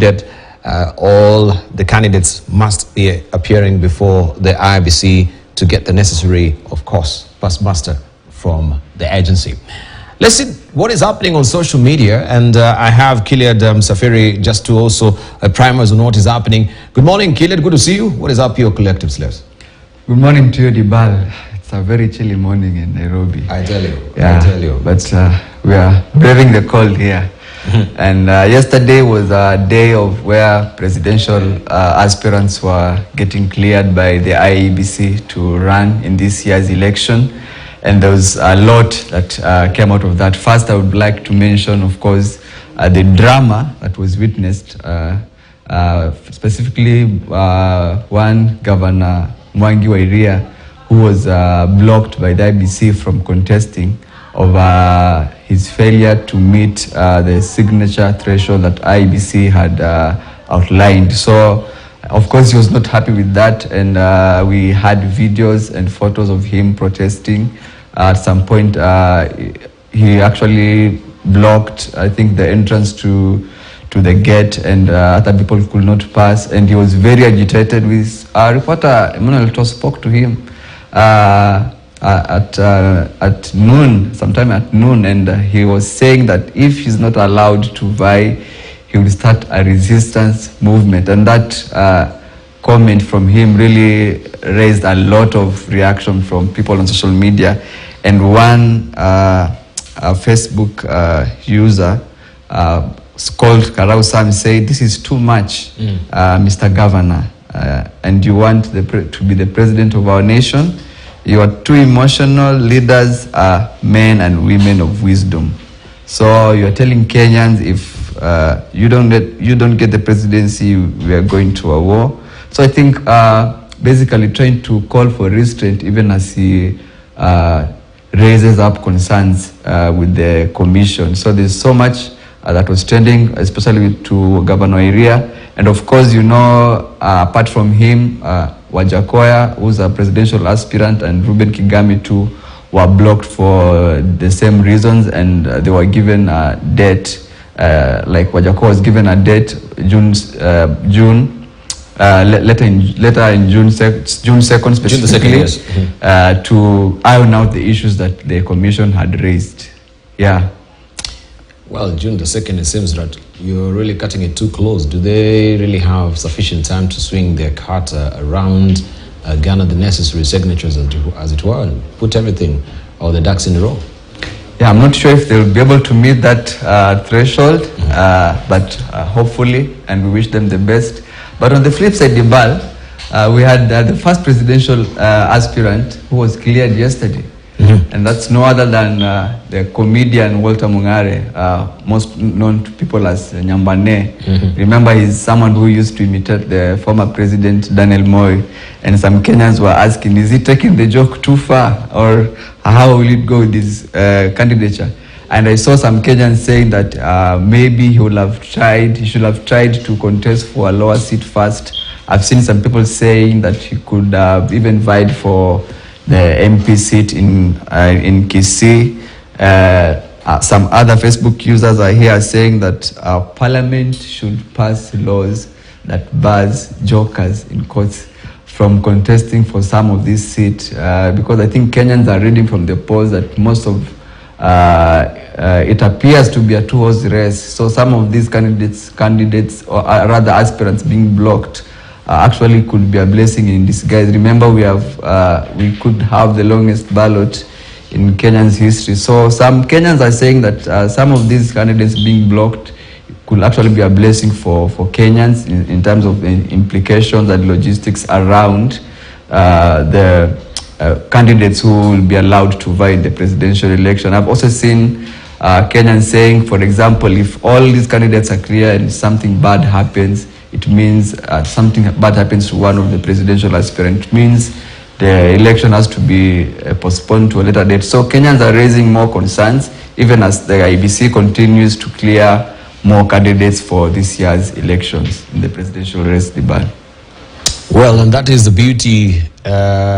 that all the candidates must be appearing before the IBC to get the necessary, of course, pass muster from the agency. Let's see what is happening on social media, and I have Kiliad Safiri just to also prime us on what is happening. Good morning, Kiliad. Good to see you. What is up your collective slaves? Good morning to you, Dibal. It's a very chilly morning in Nairobi. I tell you. Yeah, I tell you. But we are braving the cold here. And yesterday was a day of where presidential aspirants were getting cleared by the IEBC to run in this year's election. And there was a lot that came out of that. First, I would like to mention, of course, the drama that was witnessed, specifically one Governor Mwangi Wairia, who was blocked by the IEBC from contesting over his failure to meet the signature threshold that IEBC had outlined. So, of course, he was not happy with that, and we had videos and photos of him protesting. At some point, he actually blocked, I think, the entrance to the gate, and other people could not pass, and he was very agitated. With reporter Emmanuel Toh spoke to him at noon, sometime at noon, and he was saying that if he's not allowed to vie, he will start a resistance movement. And that comment from him really raised a lot of reaction from people on social media. And one Facebook user called Karau Sam said, "This is too much, Mr. Governor, and you want to be the president of our nation. You are too emotional. Leaders are men and women of wisdom. So you are telling Kenyans, if you don't get the presidency, we are going to a war." So I think basically trying to call for restraint, even as he raises up concerns with the commission. So there's so much that was trending, especially to Governor Wairia. And of course, you know, apart from him, Wajakoya, who's a presidential aspirant, and Ruben Kigami too, were blocked for the same reasons, and they were given a date, like Wajakoya was given a date, later in June 2nd, specifically, June 2nd, yes. To iron out the issues that the commission had raised. Yeah. Well, June the 2nd, it seems that you're really cutting it too close. Do they really have sufficient time to swing their cart around, garner the necessary signatures, as it were, and put everything, all the ducks in a row? Yeah, I'm not sure if they'll be able to meet that threshold, but hopefully, and we wish them the best. But on the flip side, Dibal, we had the first presidential aspirant who was cleared yesterday. And that's no other than the comedian Walter Mungare, most known to people as Nyambane. Remember, he's someone who used to imitate the former president Daniel Moi, and some Kenyans were asking, is he taking the joke too far, or how will it go with his candidature? And I saw some Kenyans saying that maybe he should have tried to contest for a lower seat first. I've seen some people saying that he could have even vied for the MP seat in Kisii. Some other Facebook users are here saying that our parliament should pass laws that bars jokers in courts from contesting for some of these seats, because I think Kenyans are reading from the polls that most of it appears to be a two-horse race. So some of these candidates, or rather aspirants, being blocked actually could be a blessing in disguise. Remember, we could have the longest ballot in Kenyan's history. So some Kenyans are saying that some of these candidates being blocked could actually be a blessing for Kenyans in terms of implications and logistics around the candidates who will be allowed to vie in the presidential election. I've also seen Kenyans saying, for example, if all these candidates are clear and something bad happens, it means something bad happens to one of the presidential aspirants. It means the election has to be postponed to a later date. So Kenyans are raising more concerns, even as the IBC continues to clear more candidates for this year's elections in the presidential race debate. Well, and that is the beauty